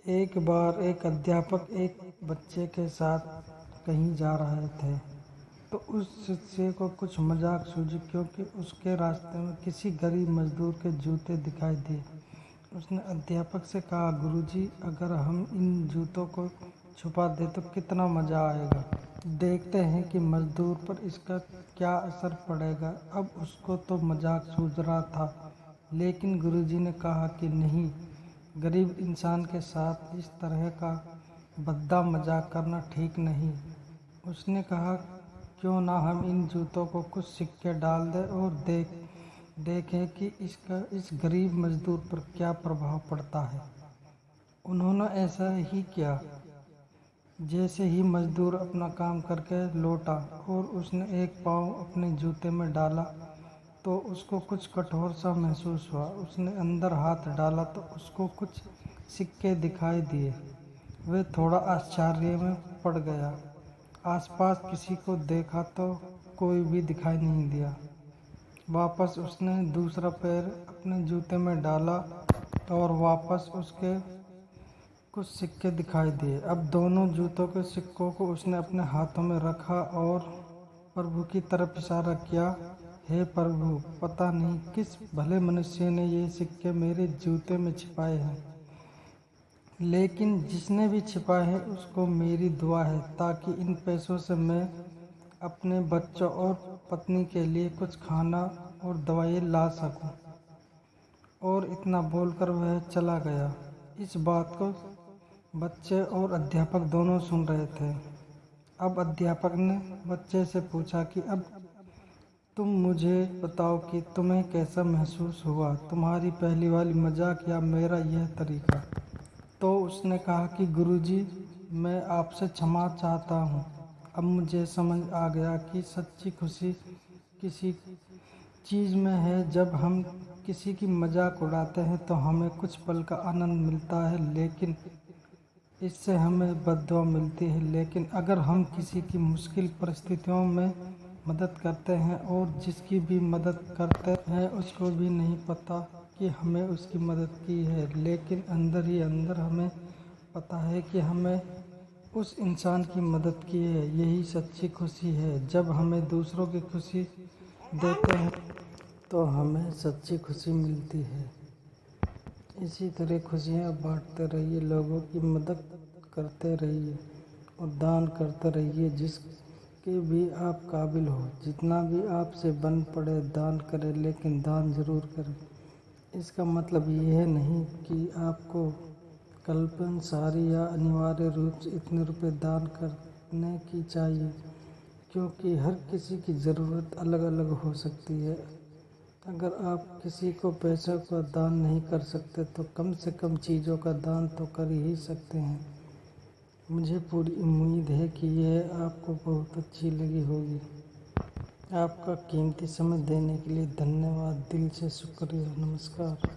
एक बार एक अध्यापक एक बच्चे के साथ कहीं जा रहे थे, तो उस शिष्य को कुछ मजाक सूझी क्योंकि उसके रास्ते में किसी गरीब मजदूर के जूते दिखाई दिए। उसने अध्यापक से कहा, गुरुजी, अगर हम इन जूतों को छुपा दें तो कितना मज़ा आएगा। देखते हैं कि मजदूर पर इसका क्या असर पड़ेगा। अब उसको तो मजाक सूझ रहा था, लेकिन गुरुजी ने कहा कि नहीं, गरीब इंसान के साथ इस तरह का भद्दा मजाक करना ठीक नहीं। उसने कहा, क्यों ना हम इन जूतों को कुछ सिक्के डाल दें और देखें कि इसका इस गरीब मजदूर पर क्या प्रभाव पड़ता है। उन्होंने ऐसा ही किया। जैसे ही मजदूर अपना काम करके लौटा और उसने एक पाँव अपने जूते में डाला तो उसको कुछ कठोर सा महसूस हुआ। उसने अंदर हाथ डाला तो उसको कुछ सिक्के दिखाई दिए। वह थोड़ा आश्चर्य में पड़ गया। आसपास किसी को देखा तो कोई भी दिखाई नहीं दिया। वापस उसने दूसरा पैर अपने जूते में डाला और वापस उसके कुछ सिक्के दिखाई दिए। अब दोनों जूतों के सिक्कों को उसने अपने हाथों में रखा और प्रभु की तरफ इशारा किया, हे प्रभु, पता नहीं किस भले मनुष्य ने ये सिक्के मेरे जूते में छिपाए हैं, लेकिन जिसने भी छिपाए हैं उसको मेरी दुआ है ताकि इन पैसों से मैं अपने बच्चों और पत्नी के लिए कुछ खाना और दवाई ला सकूं। और इतना बोलकर वह चला गया। इस बात को बच्चे और अध्यापक दोनों सुन रहे थे। अब अध्यापक ने बच्चे से पूछा कि अब तुम मुझे बताओ कि तुम्हें कैसा महसूस हुआ, तुम्हारी पहली वाली मजाक या मेरा यह तरीका। तो उसने कहा कि गुरुजी, मैं आपसे क्षमा चाहता हूँ। अब मुझे समझ आ गया कि सच्ची खुशी किसी चीज़ में है। जब हम किसी की मजाक उड़ाते हैं तो हमें कुछ पल का आनंद मिलता है, लेकिन इससे हमें बद्दुआ मिलती है। लेकिन अगर हम किसी की मुश्किल परिस्थितियों में मदद करते हैं और जिसकी भी मदद करते हैं उसको भी नहीं पता कि हमें उसकी मदद की है, लेकिन अंदर ही अंदर हमें पता है कि हमें उस इंसान की मदद की है, यही सच्ची खुशी है। जब हमें दूसरों की खुशी देते हैं तो हमें सच्ची खुशी मिलती है। इसी तरह खुशियाँ बांटते रहिए, लोगों की मदद करते रहिए और दान करते रहिए जिसके भी आप काबिल हो। जितना भी आपसे बन पड़े दान करें, लेकिन दान ज़रूर करें। इसका मतलब यह नहीं कि आपको कल्पनासारी या अनिवार्य रूप से इतने रुपए दान करने की चाहिए, क्योंकि हर किसी की ज़रूरत अलग अलग हो सकती है। अगर आप किसी को पैसों का दान नहीं कर सकते तो कम से कम चीज़ों का दान तो कर ही सकते हैं। मुझे पूरी उम्मीद है कि यह आपको बहुत अच्छी लगी होगी। आपका कीमती समय देने के लिए धन्यवाद। दिल से शुक्रिया। नमस्कार।